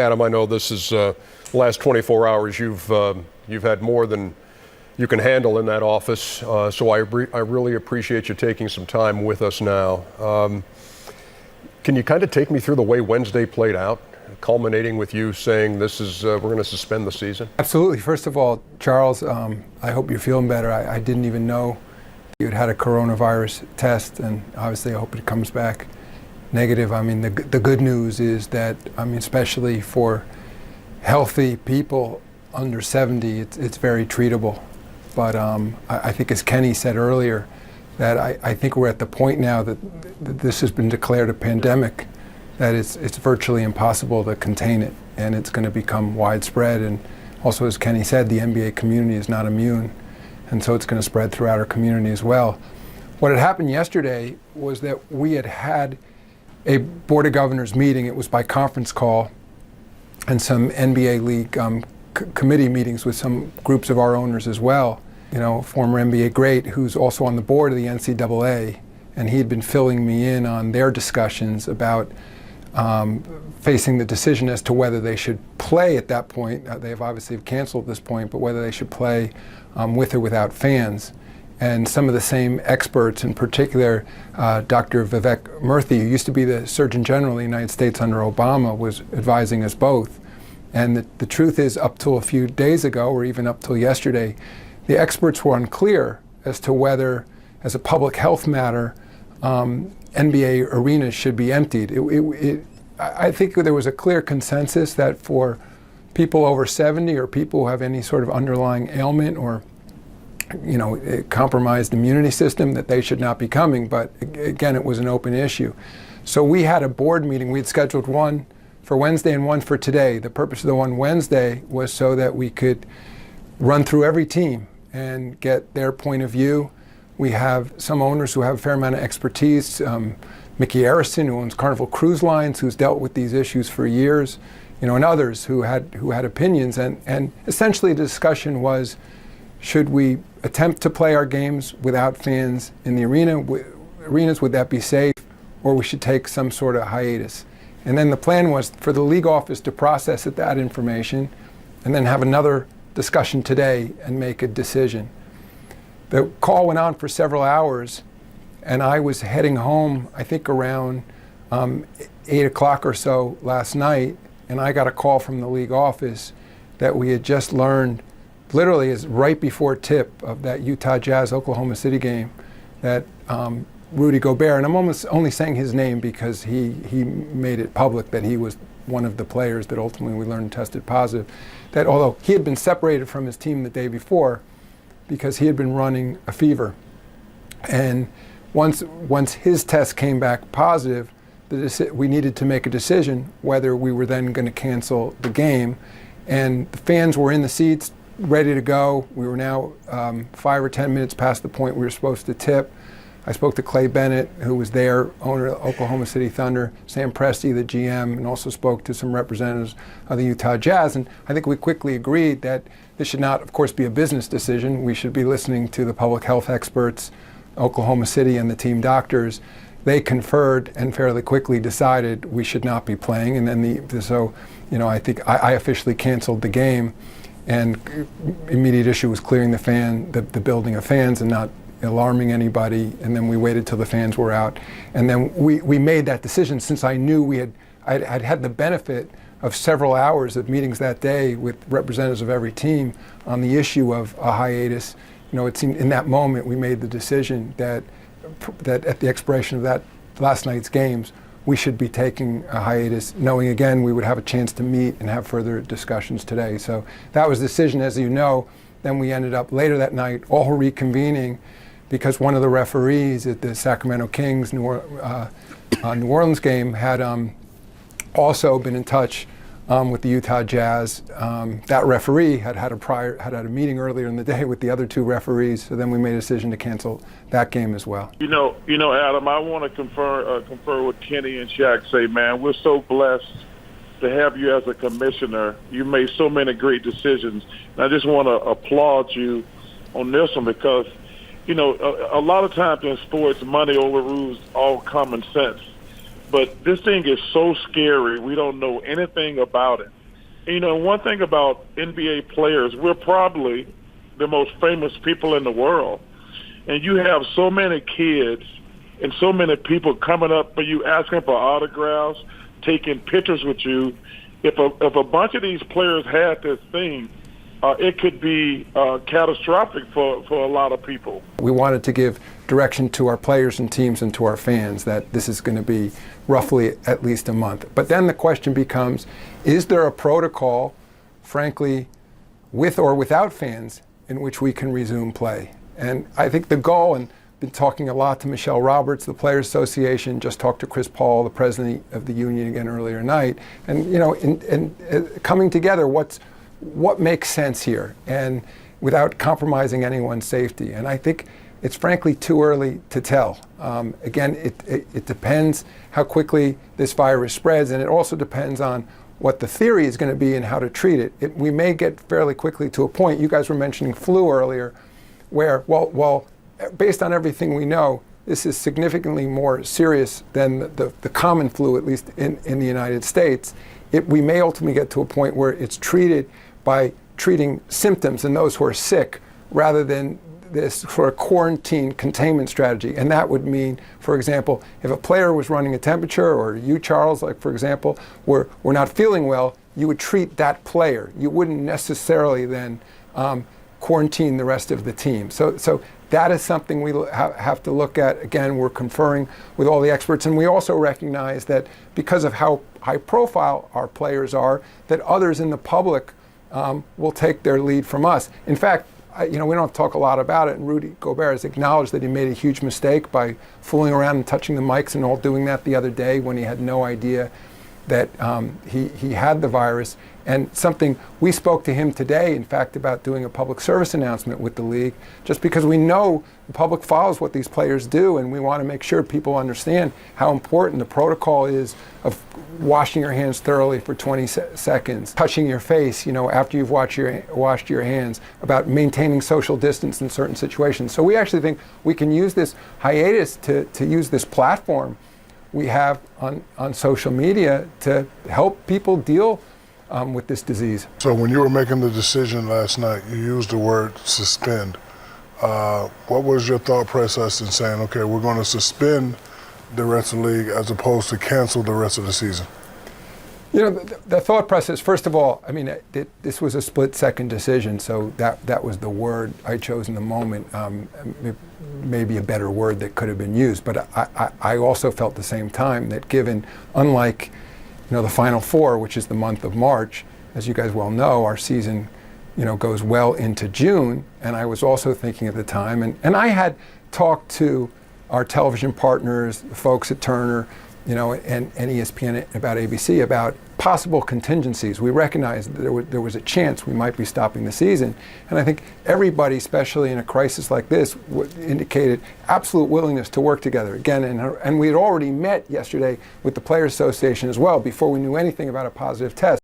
Adam, I know this is last 24 hours. You've had more than you can handle in that office, so I really appreciate you taking some time with us now. Can you kind of take me through the way Wednesday played out, culminating with you saying this is we're going to suspend the season? Absolutely. First of all, Charles, I hope you're feeling better. I didn't even know you'd had a coronavirus test, and obviously I hope it comes back negative. I mean, the good news is that, I mean, especially for healthy people under 70, it's very treatable. But I think, as Kenny said earlier, that I think we're at the point now that this has been declared a pandemic, that it's virtually impossible to contain it, and it's going to become widespread. And also, as Kenny said, the NBA community is not immune, and so it's going to spread throughout our community as well. What had happened yesterday was that we had a Board of Governors meeting. It was by conference call, and some NBA League committee meetings with some groups of our owners as well. You know, former NBA great who's also on the board of the NCAA, and he had been filling me in on their discussions about facing the decision as to whether they should play at that point. They've obviously canceled at this point, but whether they should play with or without fans. And some of the same experts, in particular, Dr. Vivek Murthy, who used to be the Surgeon General of the United States under Obama, was advising us both. And the truth is, up till a few days ago, or even up till yesterday, the experts were unclear as to whether, as a public health matter, NBA arenas should be emptied. I think there was a clear consensus that for people over 70 or people who have any sort of underlying ailment or a compromised immunity system, that they should not be coming. But again, it was an open issue. So we had a board meeting. We had scheduled one for Wednesday and one for today. The purpose of the one Wednesday was so that we could run through every team and get their point of view. We have some owners who have a fair amount of expertise. Mickey Arison, who owns Carnival Cruise Lines, who's dealt with these issues for years, and others who had opinions. And essentially the discussion was, should we attempt to play our games without fans in the arenas? Would that be safe? Or we should take some sort of hiatus. And then the plan was for the league office to process that information and then have another discussion today and make a decision. The call went on for several hours, and I was heading home, I think around 8 o'clock or so last night, and I got a call from the league office that we had just learned, literally is right before tip of that Utah Jazz Oklahoma City game, that Rudy Gobert, and I'm almost only saying his name because he made it public that he was one of the players that ultimately we learned tested positive, that although he had been separated from his team the day before because he had been running a fever, and once his test came back positive, we needed to make a decision whether we were then going to cancel the game. And the fans were in the seats, ready to go. We were now 5 or 10 minutes past the point we were supposed to tip. I spoke to Clay Bennett, who was there, owner of Oklahoma City Thunder, Sam Presti, the GM, and also spoke to some representatives of the Utah Jazz. And I think we quickly agreed that this should not, of course, be a business decision. We should be listening to the public health experts, Oklahoma City, and the team doctors. They conferred and fairly quickly decided we should not be playing. And then I think I officially canceled the game. And immediate issue was clearing the building of fans and not alarming anybody. And then we waited till the fans were out. And then we made that decision since I knew I'd had the benefit of several hours of meetings that day with representatives of every team on the issue of a hiatus. It seemed in that moment we made the decision that at the expiration of that last night's games, we should be taking a hiatus, knowing again we would have a chance to meet and have further discussions today. So that was the decision, as you know. Then we ended up later that night all reconvening because one of the referees at the Sacramento Kings New Orleans game had also been in touch with the Utah Jazz. That referee had had a meeting earlier in the day with the other two referees, so then we made a decision to cancel that game as well. Adam, I want to confer with Kenny and Shaq. Say, man, we're so blessed to have you as a commissioner. You made so many great decisions, and I just want to applaud you on this one because, a lot of times in sports, money overrules all common sense. But this thing is so scary. We don't know anything about it. And, you know, one thing about NBA players, we're probably the most famous people in the world. And you have so many kids and so many people coming up for you, asking for autographs, taking pictures with you. If a bunch of these players had this thing, it could be catastrophic for a lot of people. We wanted to give direction to our players and teams and to our fans that this is going to be roughly at least a month. But then the question becomes, is there a protocol, frankly, with or without fans, in which we can resume play? And I think the goal, and been talking a lot to Michelle Roberts, the Players Association, just talked to Chris Paul, the president of the union, again earlier tonight, and, you know, coming together, what makes sense here, and without compromising anyone's safety. And I think it's frankly too early to tell. Again, it depends how quickly this virus spreads, and it also depends on what the theory is going to be and how to treat it. We may get fairly quickly to a point, you guys were mentioning flu earlier, where, well, based on everything we know, this is significantly more serious than the common flu, at least in the United States. We may ultimately get to a point where it's treated by treating symptoms in those who are sick rather than this sort of quarantine containment strategy. And that would mean, for example, if a player was running a temperature, or you, Charles, like for example, were not feeling well, you would treat that player. You wouldn't necessarily then quarantine the rest of the team. So that is something we have to look at. Again, we're conferring with all the experts, and we also recognize that because of how high profile our players are, that others in the public will take their lead from us. In fact, we don't talk a lot about it, and Rudy Gobert has acknowledged that he made a huge mistake by fooling around and touching the mics and all, doing that the other day when he had no idea that he had the virus. And something we spoke to him today, in fact, about doing a public service announcement with the league, just because we know the public follows what these players do, and we want to make sure people understand how important the protocol is of washing your hands thoroughly for 20 seconds, touching your face, after you've washed your hands, about maintaining social distance in certain situations. So we actually think we can use this hiatus to use this platform we have on social media to help people deal with this disease. So when you were making the decision last night, you used the word suspend. What was your thought process in saying, okay, we're going to suspend the rest of the league as opposed to cancel the rest of the season? The thought process, first of all, this was a split-second decision, so that was the word I chose in the moment. Maybe a better word that could have been used, but I also felt at the same time that given, unlike the Final Four, which is the month of March, as you guys well know, our season goes well into June, and I was also thinking at the time, and I had talked to our television partners, the folks at Turner, and ESPN, about ABC, about possible contingencies. We recognized that there was a chance we might be stopping the season. And I think everybody, especially in a crisis like this, indicated absolute willingness to work together. Again, and we had already met yesterday with the Players Association as well before we knew anything about a positive test.